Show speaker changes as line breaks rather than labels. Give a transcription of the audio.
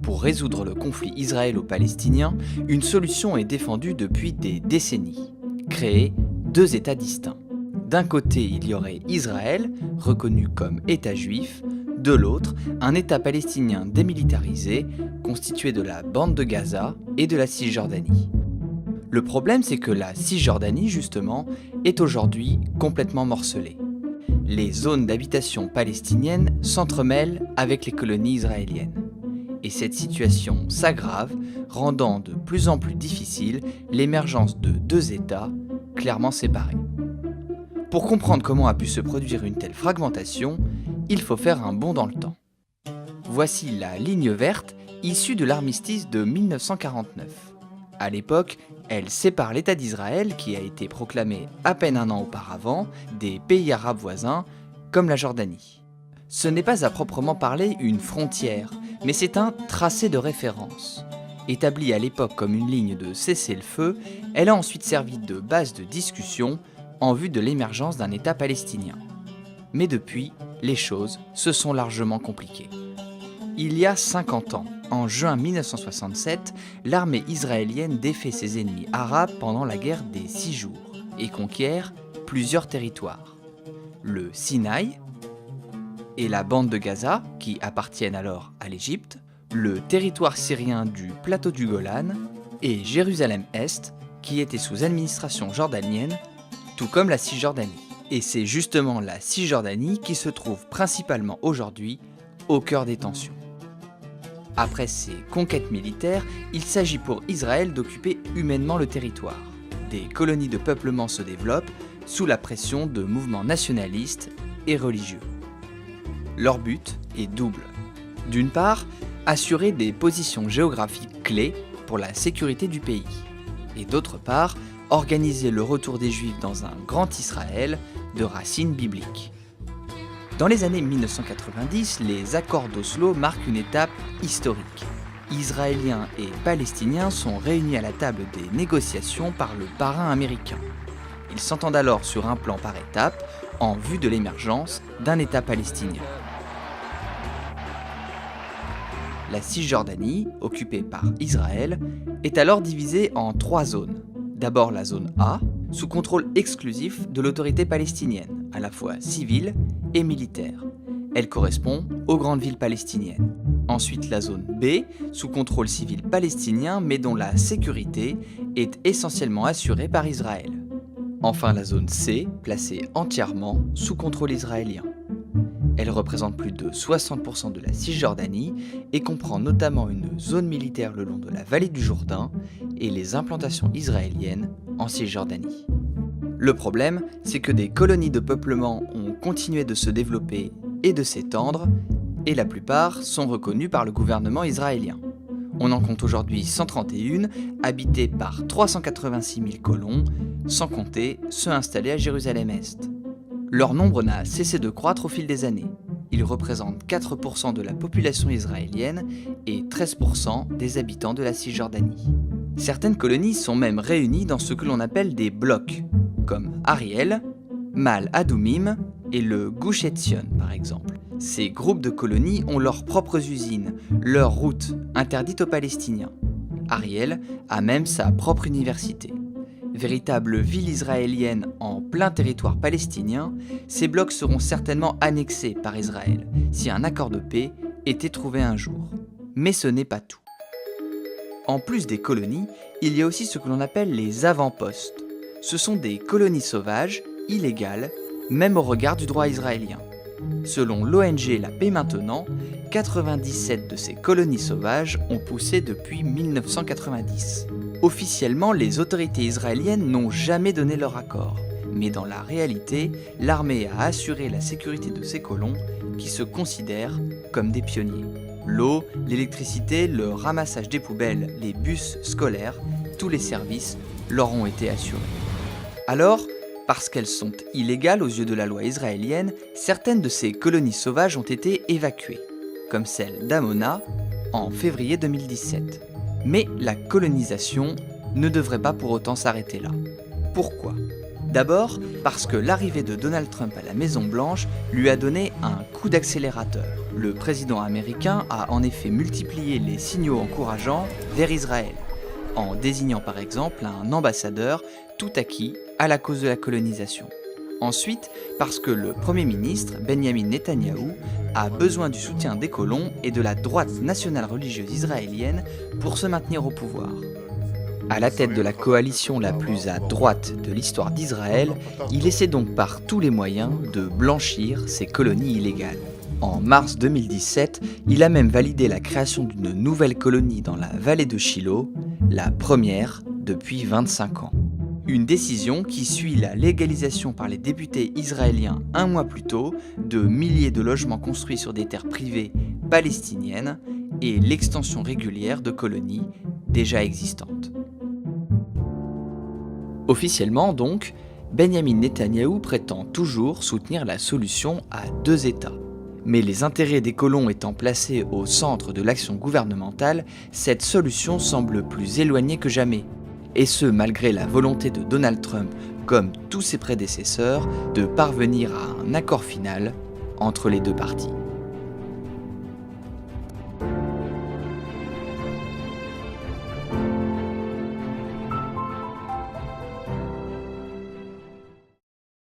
Pour résoudre le conflit israélo-palestinien, une solution est défendue depuis des décennies. Créer deux États distincts. D'un côté, il y aurait Israël, reconnu comme État juif, de l'autre, un État palestinien démilitarisé, constitué de la bande de Gaza et de la Cisjordanie. Le problème, c'est que la Cisjordanie, justement, est aujourd'hui complètement morcelée. Les zones d'habitation palestiniennes s'entremêlent avec les colonies israéliennes. Et cette situation s'aggrave, rendant de plus en plus difficile l'émergence de deux États clairement séparés. Pour comprendre comment a pu se produire une telle fragmentation, il faut faire un bond dans le temps. Voici la ligne verte issue de l'armistice de 1949. À l'époque, elle sépare l'État d'Israël, qui a été proclamé à peine un an auparavant, des pays arabes voisins, comme la Jordanie. Ce n'est pas à proprement parler une frontière, mais c'est un tracé de référence. Établie à l'époque comme une ligne de cessez-le-feu, elle a ensuite servi de base de discussion en vue de l'émergence d'un État palestinien. Mais depuis, les choses se sont largement compliquées. Il y a 50 ans, en juin 1967, l'armée israélienne défait ses ennemis arabes pendant la guerre des 6 jours et conquiert plusieurs territoires. Le Sinaï et la bande de Gaza, qui appartiennent alors à l'Égypte, le territoire syrien du plateau du Golan et Jérusalem-Est, qui était sous administration jordanienne, tout comme la Cisjordanie. Et c'est justement la Cisjordanie qui se trouve principalement aujourd'hui au cœur des tensions. Après ces conquêtes militaires, il s'agit pour Israël d'occuper humainement le territoire. Des colonies de peuplement se développent sous la pression de mouvements nationalistes et religieux. Leur but est double. D'une part, assurer des positions géographiques clés pour la sécurité du pays. Et d'autre part, organiser le retour des Juifs dans un grand Israël de racines bibliques. Dans les années 1990, les accords d'Oslo marquent une étape historique. Israéliens et Palestiniens sont réunis à la table des négociations par le parrain américain. Ils s'entendent alors sur un plan par étapes en vue de l'émergence d'un État palestinien. La Cisjordanie, occupée par Israël, est alors divisée en 3 zones. D'abord la zone A, sous contrôle exclusif de l'autorité palestinienne, à la fois civile et militaire. Elle correspond aux grandes villes palestiniennes. Ensuite la zone B, sous contrôle civil palestinien, mais dont la sécurité est essentiellement assurée par Israël. Enfin la zone C, placée entièrement sous contrôle israélien. Elle représente plus de 60% de la Cisjordanie et comprend notamment une zone militaire le long de la vallée du Jourdain et les implantations israéliennes en Cisjordanie. Le problème, c'est que des colonies de peuplement ont continué de se développer et de s'étendre, et la plupart sont reconnues par le gouvernement israélien. On en compte aujourd'hui 131, habitées par 386 000 colons, sans compter ceux installés à Jérusalem-Est. Leur nombre n'a cessé de croître au fil des années. Ils représentent 4% de la population israélienne et 13% des habitants de la Cisjordanie. Certaines colonies sont même réunies dans ce que l'on appelle des blocs, comme Ariel, Mal Adumim et le Gush Etzion par exemple. Ces groupes de colonies ont leurs propres usines, leurs routes, interdites aux Palestiniens. Ariel a même sa propre université. Véritable ville israélienne en plein territoire palestinien, ces blocs seront certainement annexés par Israël si un accord de paix était trouvé un jour. Mais ce n'est pas tout. En plus des colonies, il y a aussi ce que l'on appelle les avant-postes. Ce sont des colonies sauvages, illégales, même au regard du droit israélien. Selon l'ONG La Paix Maintenant, 97 de ces colonies sauvages ont poussé depuis 1990. Officiellement, les autorités israéliennes n'ont jamais donné leur accord, mais dans la réalité, l'armée a assuré la sécurité de ces colons qui se considèrent comme des pionniers. L'eau, l'électricité, le ramassage des poubelles, les bus scolaires, tous les services leur ont été assurés. Alors, parce qu'elles sont illégales aux yeux de la loi israélienne, certaines de ces colonies sauvages ont été évacuées, comme celle d'Amona en février 2017. Mais la colonisation ne devrait pas pour autant s'arrêter là. Pourquoi ? D'abord, parce que l'arrivée de Donald Trump à la Maison-Blanche lui a donné un coup d'accélérateur. Le président américain a en effet multiplié les signaux encourageants vers Israël, en désignant par exemple un ambassadeur tout acquis à la cause de la colonisation. Ensuite, parce que le Premier ministre, Benjamin Netanyahou, a besoin du soutien des colons et de la droite nationale religieuse israélienne pour se maintenir au pouvoir. À la tête de la coalition la plus à droite de l'histoire d'Israël, il essaie donc par tous les moyens de blanchir ces colonies illégales. En mars 2017, il a même validé la création d'une nouvelle colonie dans la vallée de Shiloh, la première depuis 25 ans. Une décision qui suit la légalisation par les députés israéliens un mois plus tôt de milliers de logements construits sur des terres privées palestiniennes et l'extension régulière de colonies déjà existantes. Officiellement donc, Benjamin Netanyahou prétend toujours soutenir la solution à 2 États. Mais les intérêts des colons étant placés au centre de l'action gouvernementale, cette solution semble plus éloignée que jamais. Et ce, malgré la volonté de Donald Trump, comme tous ses prédécesseurs, de parvenir à un accord final entre les deux parties.